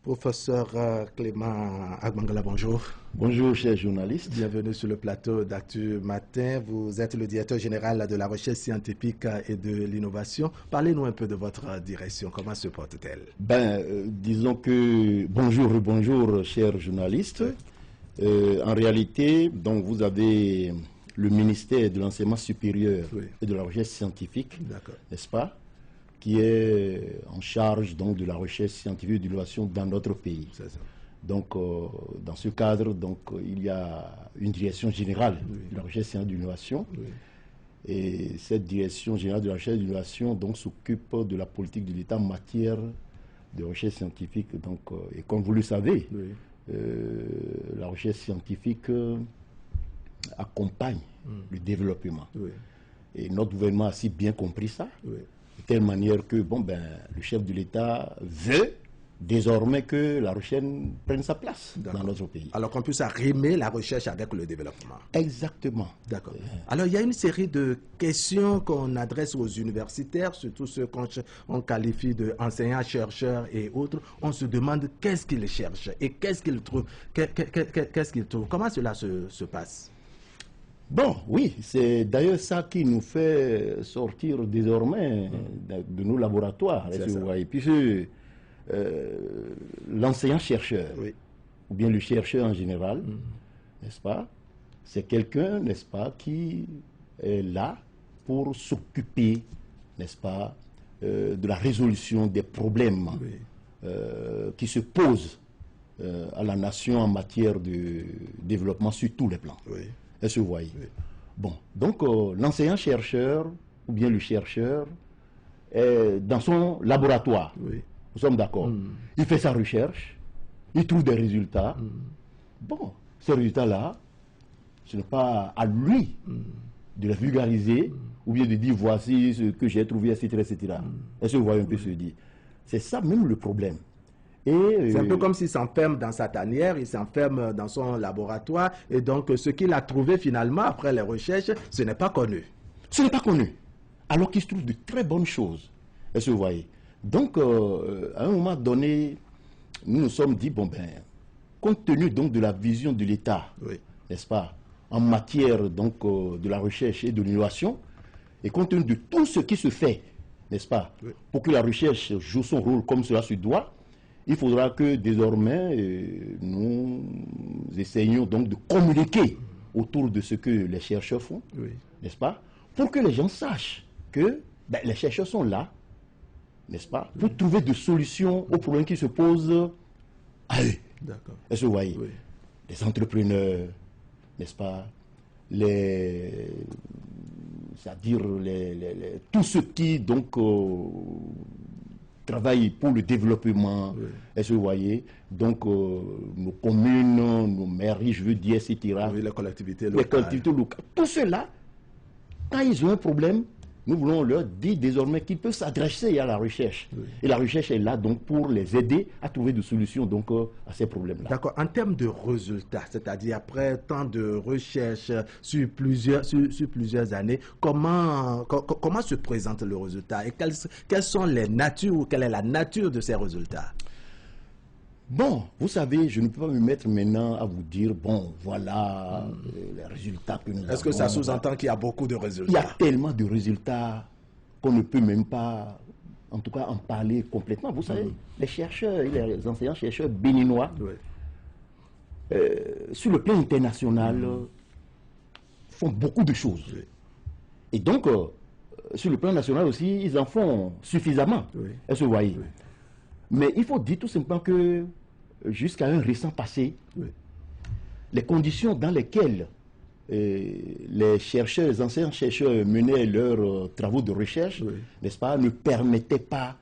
Professeur Clément Agmangala, bonjour. Bonjour, chers journalistes. Bienvenue sur le plateau d'Actu Matin. Vous êtes le directeur général de la recherche scientifique et de l'innovation. Parlez-nous un peu de votre direction. Comment se porte-t-elle? Disons que bonjour, chers journalistes. En réalité, donc, vous avez le ministère de l'enseignement supérieur et de la recherche scientifique, n'est-ce pas, qui est en charge donc de la recherche scientifique et de l'innovation dans notre pays. C'est ça. Donc, dans ce cadre, donc, il y a une direction générale de la recherche scientifique et de l'innovation. Et cette direction générale de la recherche et de l'innovation donc s'occupe de la politique de l'État en matière de recherche scientifique. Donc, et comme vous le savez, la recherche scientifique accompagne le développement. Et notre gouvernement a si bien compris ça, de telle manière que le chef de l'État veut désormais que la recherche prenne sa place dans notre pays. Alors qu'on puisse arrimer la recherche avec le développement. Exactement. D'accord. Alors il y a une série de questions qu'on adresse aux universitaires, surtout ceux qu'on qualifie d'enseignants, chercheurs et autres. On se demande qu'est-ce qu'ils cherchent et qu'est-ce qu'ils trouvent. Qu'est-ce qu'ils trouvent. Comment cela se passe? Bon, oui, c'est d'ailleurs ça qui nous fait sortir désormais de nos laboratoires. Vous voyez, puisque l'enseignant-chercheur, ou bien le chercheur en général, n'est-ce pas, c'est quelqu'un, n'est-ce pas, qui est là pour s'occuper, n'est-ce pas, de la résolution des problèmes qui se posent à la nation en matière de développement sur tous les plans. Est-ce que vous voyez? Bon, donc l'enseignant-chercheur, ou bien le chercheur, est dans son laboratoire. Nous sommes d'accord. Il fait sa recherche, il trouve des résultats. Bon, ces résultats-là, ce n'est pas à lui de les vulgariser ou bien de dire voici ce que j'ai trouvé, etc. etc. Est-ce que vous voyez un peu ce que je dis? C'est ça même le problème. C'est un peu comme s'il s'enferme dans sa tanière, il s'enferme dans son laboratoire, et donc ce qu'il a trouvé finalement après les recherches, ce n'est pas connu. Ce n'est pas connu, alors qu'il se trouve de très bonnes choses. Est-ce que vous voyez? Donc, à un moment donné, nous nous sommes dit, compte tenu donc de la vision de l'État, n'est-ce pas, en matière donc de la recherche et de l'innovation, et compte tenu de tout ce qui se fait, n'est-ce pas, pour que la recherche joue son rôle comme cela se doit, il faudra que désormais nous essayions donc de communiquer autour de ce que les chercheurs font, n'est-ce pas, pour que les gens sachent que les chercheurs sont là, n'est-ce pas, pour trouver des solutions aux problèmes qui se posent à eux. Est-ce que vous voyez? Les entrepreneurs, n'est-ce pas, c'est-à-dire tous ceux qui donc travaillent pour le développement, est-ce que vous voyez? Donc nos communes, nos mairies, je veux dire, etc. Les collectivités locales. Tout cela, quand ils ont un problème, nous voulons leur dire désormais qu'ils peuvent s'adresser à la recherche. Et la recherche est là donc pour les aider à trouver des solutions donc, à ces problèmes-là. D'accord. En termes de résultats, c'est-à-dire après tant de recherches sur plusieurs années, comment se présente le résultat et quelles sont les natures ou quelle est la nature de ces résultats? Bon, vous savez, je ne peux pas me mettre maintenant à vous dire, voilà les résultats que nous avons. Est-ce que ça sous-entend qu'il y a beaucoup de résultats? Il y a tellement de résultats qu'on ne peut même pas, en tout cas, en parler complètement. Vous savez, les chercheurs, les enseignants-chercheurs béninois, sur le plan international, font beaucoup de choses. Et donc, sur le plan national aussi, ils en font suffisamment. Est-ce que vous voyez? Mais il faut dire tout simplement que jusqu'à un récent passé, les conditions dans lesquelles les chercheurs, les enseignants-chercheurs menaient leurs travaux de recherche, n'est-ce pas, ne permettaient pas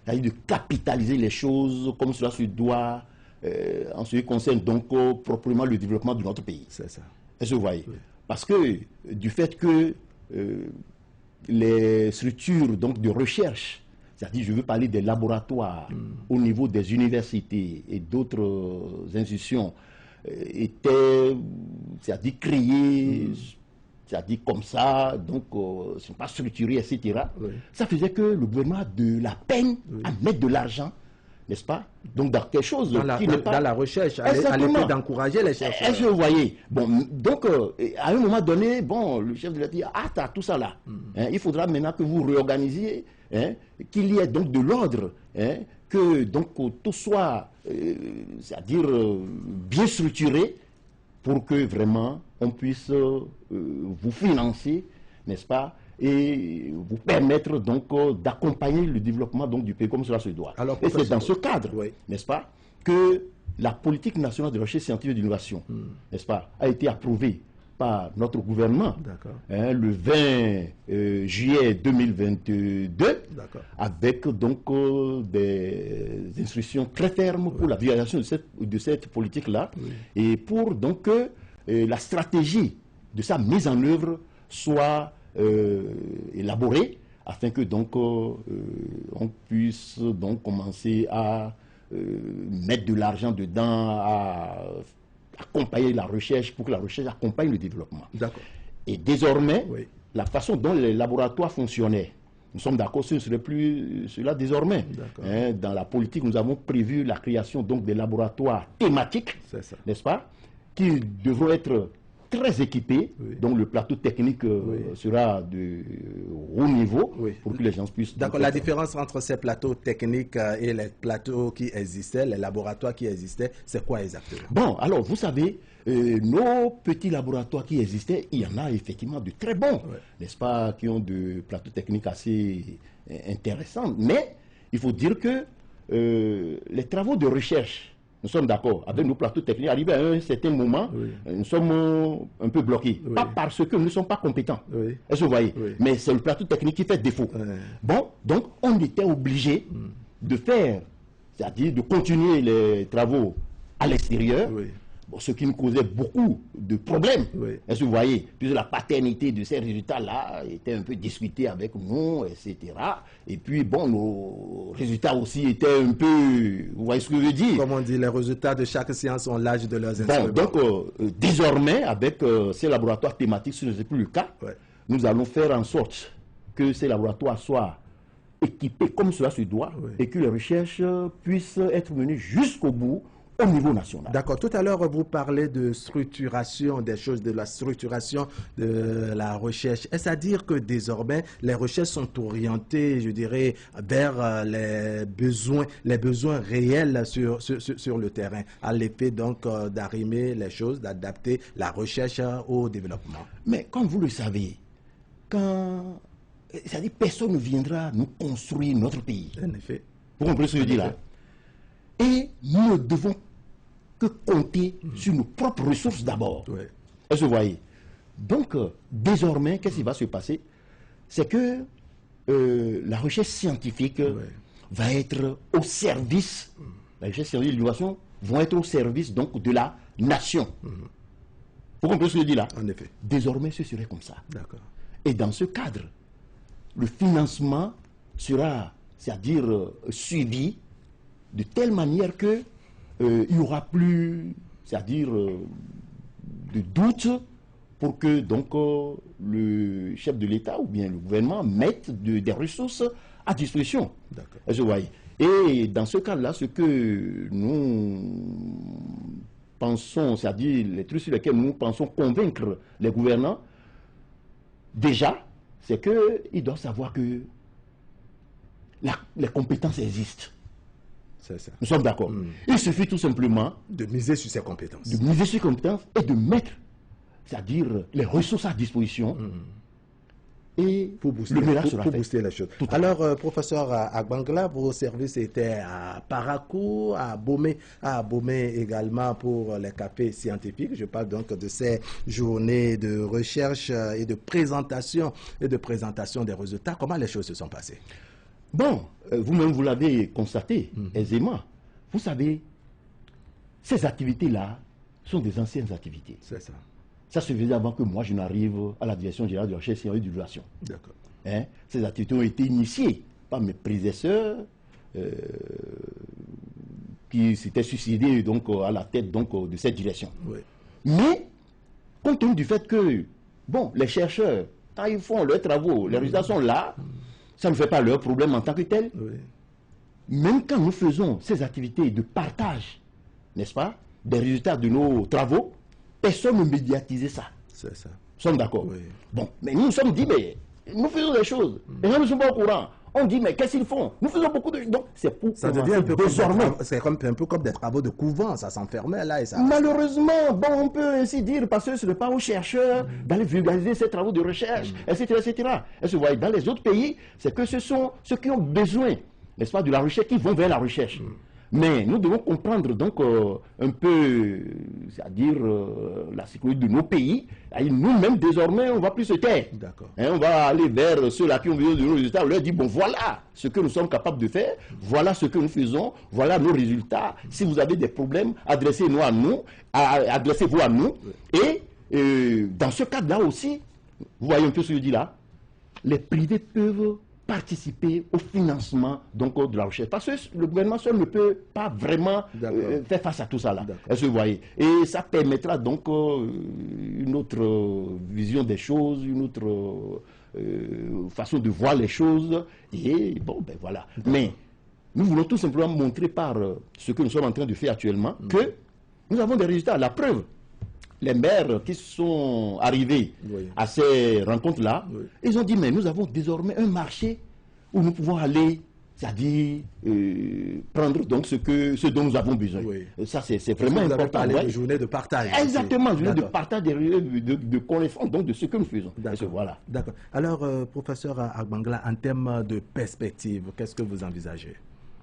de capitaliser les choses comme cela se doit en ce qui concerne donc proprement le développement de notre pays. C'est ça. Est-ce que vous voyez? Parce que du fait que les structures donc, de recherche, c'est-à-dire, je veux parler des laboratoires au niveau des universités et d'autres institutions, étaient, c'est-à-dire, créés, c'est-à-dire comme ça, donc, ce n'est pas structuré, etc. Ça faisait que le gouvernement a de la peine à mettre de l'argent n'est-ce pas? Donc dans quelque chose qui n'est pas... Dans la recherche, à l'effet d'encourager les chercheurs. Est-ce que vous voyez? Bon, donc, à un moment donné, bon, le chef de l'État dit, ah, t'as tout ça là. Il faudra maintenant que vous réorganisiez, qu'il y ait donc de l'ordre, que donc tout soit, c'est-à-dire bien structuré, pour que vraiment on puisse vous financer, n'est-ce pas, et vous permettre donc d'accompagner le développement donc, du pays comme cela se doit. Alors, et c'est dans ce cadre, n'est-ce pas, que la politique nationale de recherche scientifique et d'innovation, n'est-ce pas, a été approuvée par notre gouvernement le 20 juillet 2022, avec donc des instructions très fermes pour la violation de cette politique-là, et pour donc que la stratégie de sa mise en œuvre soit élaborée, afin que donc on puisse donc commencer à mettre de l'argent dedans, à accompagner la recherche, pour que la recherche accompagne le développement. Et désormais, la façon dont les laboratoires fonctionnaient, nous sommes d'accord, ce ne serait plus cela désormais. Dans la politique, nous avons prévu la création donc des laboratoires thématiques, n'est-ce pas, qui devront être très équipés, donc le plateau technique sera de haut niveau pour que les gens puissent... D'accord, la différence entre ces plateaux techniques et les plateaux qui existaient, les laboratoires qui existaient, c'est quoi exactement? Bon, alors vous savez, nos petits laboratoires qui existaient, il y en a effectivement de très bons, n'est-ce pas, qui ont de plateaux techniques assez intéressants, mais il faut dire que les travaux de recherche, nous sommes d'accord, avec nos plateaux techniques, arrivés à un certain moment, nous sommes un peu bloqués. Pas parce que nous ne sommes pas compétents. Est-ce que vous voyez? Mais c'est le plateau technique qui fait défaut. Bon, donc on était obligé de faire, c'est-à-dire de continuer les travaux à l'extérieur, bon, ce qui nous causait beaucoup de problèmes. Est-ce que vous voyez? Puisque la paternité de ces résultats-là était un peu discutée avec nous, etc. Et puis, bon, nos résultats aussi étaient un peu... Vous voyez ce que je veux dire? Comme on dit, les résultats de chaque science ont l'âge de leurs instruments. Donc, désormais, avec ces laboratoires thématiques, ce n'est plus le cas, nous allons faire en sorte que ces laboratoires soient équipés comme cela se doit et que les recherches puissent être menées jusqu'au bout, au niveau national. D'accord. Tout à l'heure, vous parlez de structuration des choses, de la structuration de la recherche. Est-ce à dire que désormais, les recherches sont orientées, je dirais, vers les besoins réels sur le terrain, à l'effet donc d'arrimer les choses, d'adapter la recherche au développement? Mais comme vous le savez, c'est-à-dire personne ne viendra nous construire notre pays. En effet. Vous comprenez ce que je dis là? Et nous ne devons que compter sur nos propres ressources d'abord. Est-ce que vous voyez? Donc, désormais, qu'est-ce qui va se passer? C'est que la recherche scientifique va être au service, la recherche scientifique et l'innovation vont être au service donc de la nation. Vous comprenez ce que je dis là? En effet. Désormais, ce serait comme ça. D'accord. Et dans ce cadre, le financement sera, c'est-à-dire suivi de telle manière que il n'y aura plus, c'est-à-dire de doute pour que donc le chef de l'État ou bien le gouvernement mette des ressources à disposition. Je vois. Et dans ce cas-là, ce que nous pensons, c'est-à-dire les trucs sur lesquels nous pensons convaincre les gouvernants, déjà, c'est qu'ils doivent savoir que les compétences existent. Nous sommes d'accord. Il suffit tout simplement de miser sur ces compétences. De miser sur ces compétences et de mettre, c'est-à-dire les ressources à disposition. Et pour booster les choses. Alors, professeur Agbangla, vos services étaient à Parakou, à Abomey également pour les cafés scientifiques. Je parle donc de ces journées de recherche et de présentation des résultats. Comment les choses se sont passées? Bon, vous-même, vous l'avez constaté aisément. Vous savez, ces activités-là sont des anciennes activités. C'est ça. Ça se faisait avant que moi, je n'arrive à la direction générale de la recherche et de l'innovation. D'accord. Ces activités ont été initiées par mes prédécesseurs qui s'étaient suicidés donc, à la tête donc, de cette direction. Mais, compte tenu du fait que, bon, les chercheurs, quand ils font leurs travaux, les résultats sont là, ça ne fait pas leur problème en tant que tel. même quand nous faisons ces activités de partage, n'est-ce pas, des résultats de nos travaux, personne ne médiatisait ça. C'est ça. Nous sommes d'accord. Oui. Bon, mais nous nous sommes dit, mais nous faisons des choses. Les gens ne sont pas au courant. On dit, mais qu'est-ce qu'ils font? Nous faisons beaucoup de choses. Donc, c'est pour Ça devient un peu désormais. un peu comme des travaux de couvent, ça s'enfermait là et ça. Malheureusement, bon, on peut ainsi dire, parce que ce n'est pas aux chercheurs d'aller vulgariser ces travaux de recherche, etc., etc. Et vous voyez, dans les autres pays, c'est que ce sont ceux qui ont besoin, n'est-ce pas, de la recherche, qui vont vers la recherche. Mais nous devons comprendre donc un peu, c'est-à-dire la psychologie de nos pays. Et nous-mêmes, désormais, on ne va plus se taire. D'accord. Hein, on va aller vers ceux-là qui ont besoin de nos résultats. On leur dit, bon, voilà ce que nous sommes capables de faire. Voilà ce que nous faisons. Voilà nos résultats. Si vous avez des problèmes, adressez-nous à nous. Adressez-vous à nous. Et dans ce cadre-là aussi, vous voyez un peu ce que je dis là, les privés peuvent participer au financement donc, de la recherche. Parce que le gouvernement seul ne peut pas vraiment faire face à tout ça là. Est-ce que vous voyez? Et ça permettra donc une autre vision des choses, une autre façon de voir les choses. Et bon, ben voilà. Mais nous voulons tout simplement montrer par ce que nous sommes en train de faire actuellement que nous avons des résultats. La preuve, les maires qui sont arrivés à ces rencontres-là, ils ont dit, mais nous avons désormais un marché où nous pouvons aller, c'est-à-dire prendre donc ce dont nous avons besoin. Ça, c'est vraiment important. Vous avez parlé de journée de partage. Exactement, journée de partage de connaissances, donc de ce que nous faisons. Voilà. D'accord. Alors, professeur Agbangla, en termes de perspective, qu'est-ce que vous envisagez?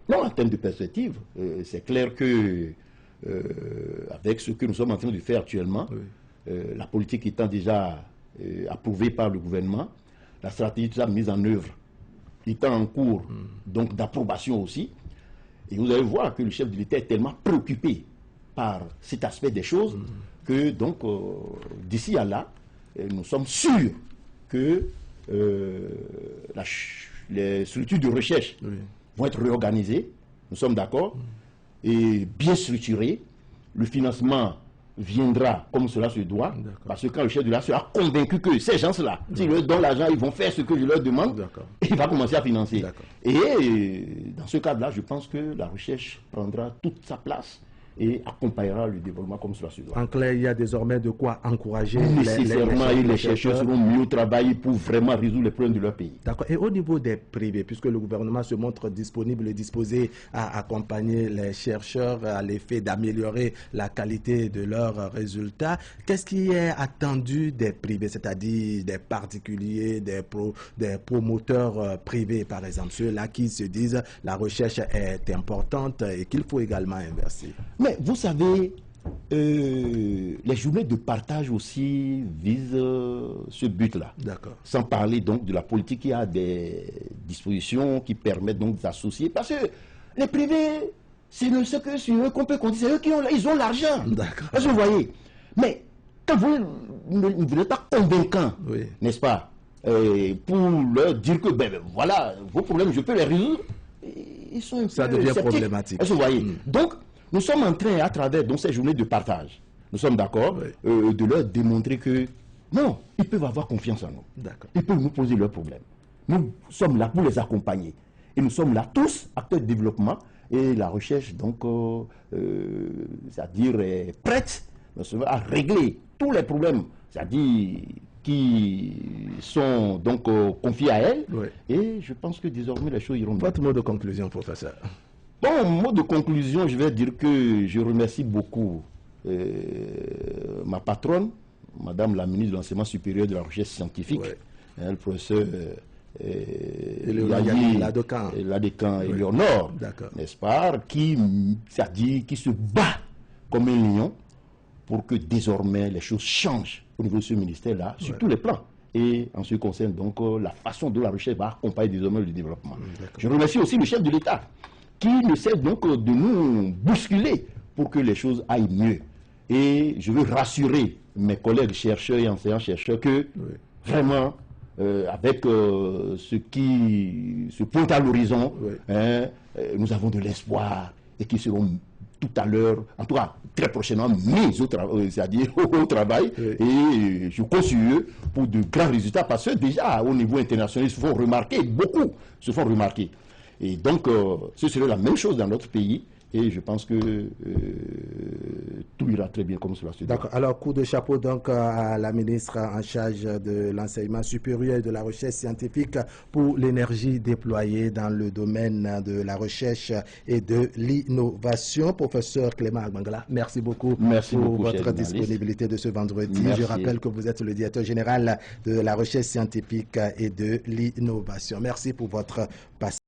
Non, en termes de perspective, c'est clair que avec ce que nous sommes en train de faire actuellement, la politique étant déjà approuvée par le gouvernement, la stratégie déjà mise en œuvre étant en cours donc d'approbation aussi, et vous allez voir que le chef de l'État est tellement préoccupé par cet aspect des choses que donc d'ici à là, nous sommes sûrs que les structures de recherche vont être réorganisées, nous sommes d'accord, et bien structuré, le financement viendra comme cela se doit, parce que quand le chef de l'État sera convaincu que ces gens-là, s'ils leur donnent l'argent, ils vont faire ce que je leur demande, et il va commencer à financer. Et dans ce cadre-là, je pense que la recherche prendra toute sa place et accompagnera le développement comme cela se doit. En clair, il y a désormais de quoi encourager nécessairement les chercheurs seront mieux travailler pour vraiment résoudre les problèmes de leur pays. D'accord. Et au niveau des privés, puisque le gouvernement se montre disponible et disposé à accompagner les chercheurs à l'effet d'améliorer la qualité de leurs résultats, qu'est-ce qui est attendu des privés, c'est-à-dire des particuliers, des promoteurs privés, par exemple, ceux-là qui se disent la recherche est importante et qu'il faut également investir? Mais vous savez, les journées de partage aussi visent ce but-là. D'accord. Sans parler donc de la politique qui a des dispositions qui permettent donc d'associer. Parce que les privés, c'est eux qu'on peut compter, c'est eux qui ont l'argent. D'accord. Est-ce que vous voyez? Mais quand vous n'êtes pas convaincant, n'est-ce pas, pour leur dire que voilà, vos problèmes, je peux les résoudre, ils sont un peu ça devient sceptiques. problématique. Est-ce que vous voyez? Donc, nous sommes en train, à travers donc, ces journées de partage, nous sommes d'accord, de leur démontrer que non, ils peuvent avoir confiance en nous. Ils peuvent nous poser leurs problèmes. Nous sommes là pour les accompagner. Et nous sommes là tous, acteurs de développement, et la recherche, donc, c'est-à-dire, est prête à régler tous les problèmes, c'est-à-dire qui sont donc confiés à elle. Et je pense que désormais, les choses iront bien. Votre mot de conclusion, professeur? Bon, mot de conclusion, je vais dire que je remercie beaucoup ma patronne, Madame la ministre de l'Enseignement supérieur et de la Recherche scientifique, le professeur Ladécan Éléonore, n'est-ce pas, qui se bat comme un lion pour que désormais les choses changent au niveau de ce ministère-là, sur tous les plans. Et en ce qui concerne donc la façon dont la recherche va accompagner désormais le développement. Je remercie aussi le chef de l'État, qui ne cesse donc de nous bousculer pour que les choses aillent mieux. Et je veux rassurer mes collègues chercheurs et enseignants-chercheurs que vraiment, avec ce qui se pointe à l'horizon, nous avons de l'espoir et qui seront tout à l'heure, en tout cas très prochainement, mis au travail. Et je compte sur eux pour de grands résultats parce que déjà au niveau international, ils se font remarquer, beaucoup se font remarquer. Et donc, ce serait la même chose dans notre pays. Et je pense que tout ira très bien comme cela se doit. D'accord. Alors, coup de chapeau donc à la ministre en charge de l'enseignement supérieur et de la recherche scientifique pour l'énergie déployée dans le domaine de la recherche et de l'innovation. Professeur Clément Agbangala, merci beaucoup pour votre disponibilité de ce vendredi. Merci. Je rappelle que vous êtes le directeur général de la recherche scientifique et de l'innovation. Merci pour votre passage.